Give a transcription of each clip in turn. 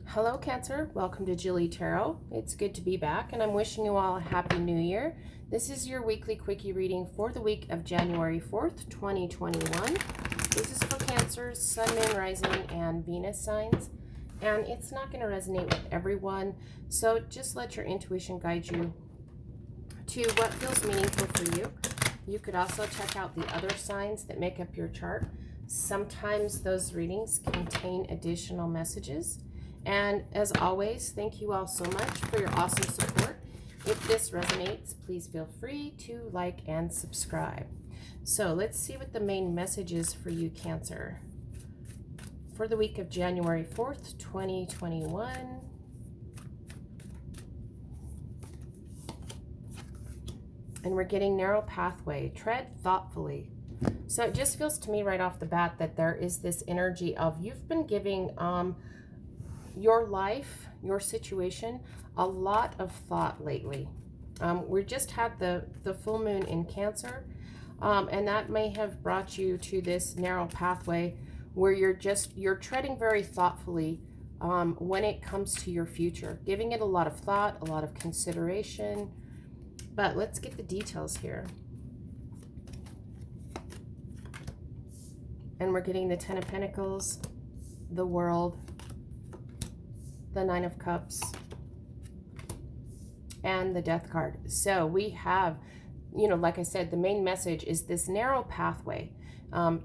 Hello Cancer, welcome to JilleTarot. It's good to be back and I'm wishing you all a happy new year. This is your weekly quickie reading for the week of January 4th, 2021. This is for Cancer's Sun, Moon, Rising, and Venus signs. And it's not going to resonate with everyone, so just let your intuition guide you to what feels meaningful for you. You could also check out the other signs that make up your chart. Sometimes those readings contain additional messages. And as always, thank you all so much for your awesome support. If this resonates, please feel free to like and subscribe. So let's see what the main message is for you, Cancer, for the week of January 4th, 2021. And we're getting narrow pathway. Tread thoughtfully. So it just feels to me right off the bat that there is this energy of you've been giving your life, your situation, a lot of thought lately. We just had the full moon in Cancer, and that may have brought you to this narrow pathway where you're treading very thoughtfully when it comes to your future, giving it a lot of thought, a lot of consideration. But let's get the details here. And we're getting the Ten of Pentacles, the World, the Nine of Cups, and the Death card. So we have, like I said, the main message is this narrow pathway.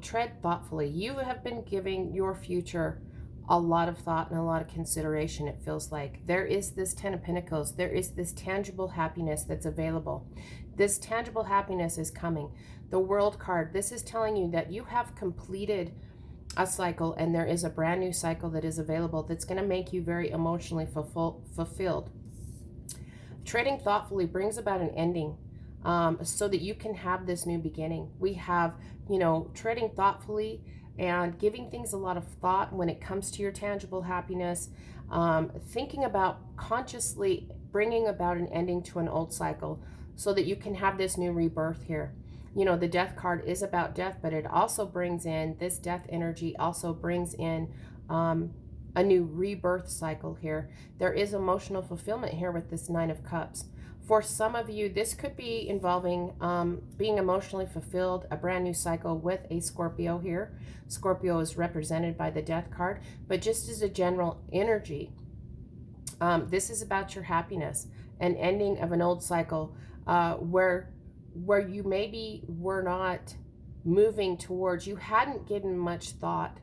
Tread thoughtfully. You have been giving your future a lot of thought and a lot of consideration, it feels like. There is this Ten of Pentacles. There is this tangible happiness that's available. This tangible happiness is coming. The World card, this is telling you that you have completed a cycle and there is a brand new cycle that is available that's going to make you very emotionally fulfilled. Treading thoughtfully brings about an ending so that you can have this new beginning. We have, treading thoughtfully and giving things a lot of thought when it comes to your tangible happiness, thinking about consciously bringing about an ending to an old cycle so that you can have this new rebirth here. The Death card is about death, but it also brings in, this death energy also brings in a new rebirth cycle here. There is emotional fulfillment here with this Nine of Cups. For some of you, this could be involving being emotionally fulfilled, a brand new cycle with a Scorpio here. Scorpio is represented by the Death card, but just as a general energy, this is about your happiness, an ending of an old cycle where you maybe were not moving towards, you hadn't given much thought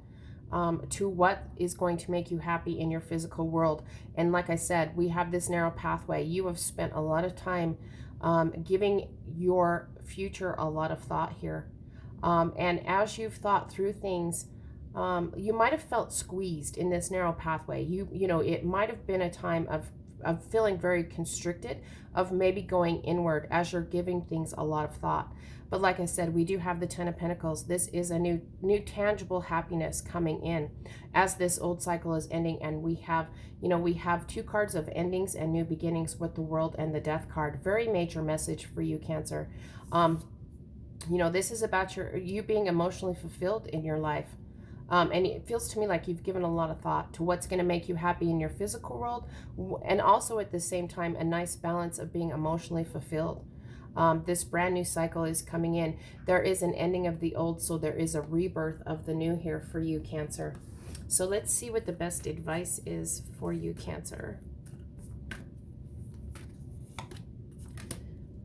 to what is going to make you happy in your physical world. And like I said, we have this narrow pathway. You have spent a lot of time giving your future a lot of thought here. And as you've thought through things, you might have felt squeezed in this narrow pathway. It might have been a time of feeling very constricted, of maybe going inward as you're giving things a lot of thought. But like I said, we do have the Ten of Pentacles. This is a new tangible happiness coming in as this old cycle is ending. And we have, we have two cards of endings and new beginnings with the World and the Death card. Very major message for you, Cancer. This is about you being emotionally fulfilled in your life. And it feels to me like you've given a lot of thought to what's going to make you happy in your physical world, and also at the same time a nice balance of being emotionally fulfilled. This brand new cycle is coming in. There is an ending of the old, so there is a rebirth of the new here for you, Cancer. So let's see what the best advice is for you, Cancer.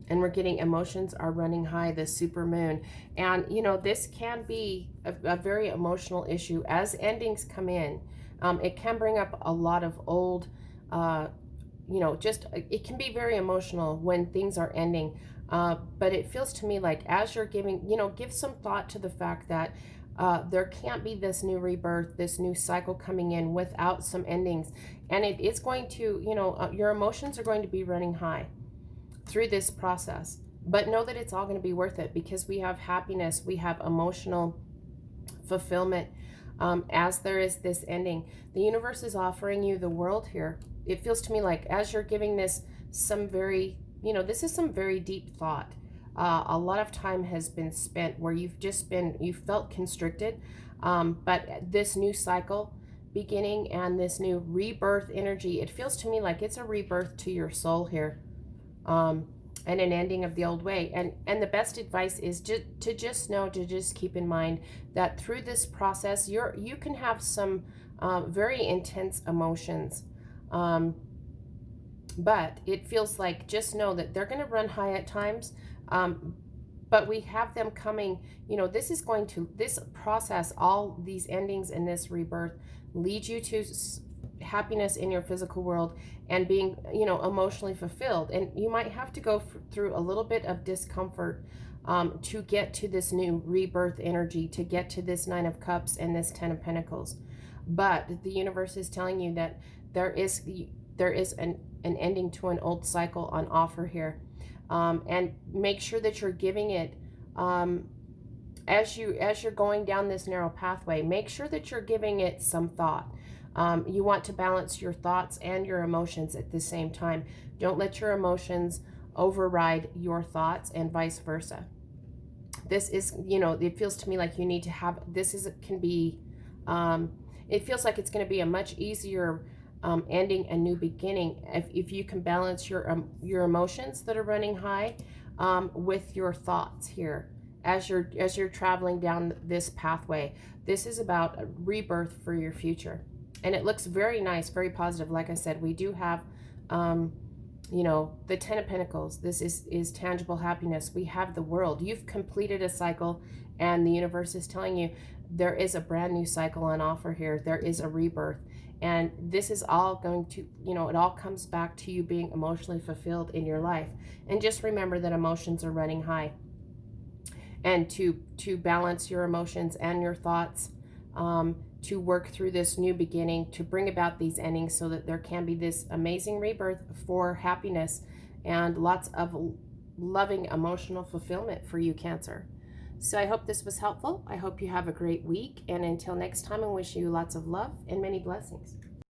And we're getting emotions are running high, the super moon. And, this can be a very emotional issue. As endings come in, it can bring up a lot of old, it can be very emotional when things are ending. But it feels to me like as you're giving, give some thought to the fact that there can't be this new rebirth, this new cycle coming in without some endings. And it is going to, your emotions are going to be running high through this process, but know that it's all going to be worth it because we have happiness, we have emotional fulfillment as there is this ending. The universe is offering you the world here. It feels to me like as you're giving this some very, this is some very deep thought. A lot of time has been spent where you felt constricted, but this new cycle, beginning and this new rebirth energy. It feels to me like it's a rebirth to your soul here, and an ending of the old way. And the best advice is to just know, to just keep in mind that through this process, you can have some very intense emotions. But it feels like, just know that they're going to run high at times. But we have them coming, this process, all these endings and this rebirth lead you to happiness in your physical world and being, emotionally fulfilled. And you might have to go through a little bit of discomfort to get to this new rebirth energy, to get to this Nine of Cups and this Ten of Pentacles. But the universe is telling you that there is an ending to an old cycle on offer here. And make sure that you're giving it, as you're going down this narrow pathway, make sure that you're giving it some thought. You want to balance your thoughts and your emotions at the same time. Don't let your emotions override your thoughts and vice versa. This is, it feels to me like you need to have, it feels like it's going to be a much easier ending and new beginning if you can balance your emotions that are running high with your thoughts here as you're traveling down this pathway. This is about a rebirth for your future, and it looks very nice, very positive. Like I said, we do have the Ten of Pentacles. This is tangible happiness. We have the World. You've completed a cycle, and the universe is telling you there is a brand new cycle on offer here. There is a rebirth. And this is all going to, it all comes back to you being emotionally fulfilled in your life. And just remember that emotions are running high. And to balance your emotions and your thoughts, to work through this new beginning, to bring about these endings so that there can be this amazing rebirth for happiness and lots of loving emotional fulfillment for you, Cancer. So I hope this was helpful. I hope you have a great week. And until next time, I wish you lots of love and many blessings.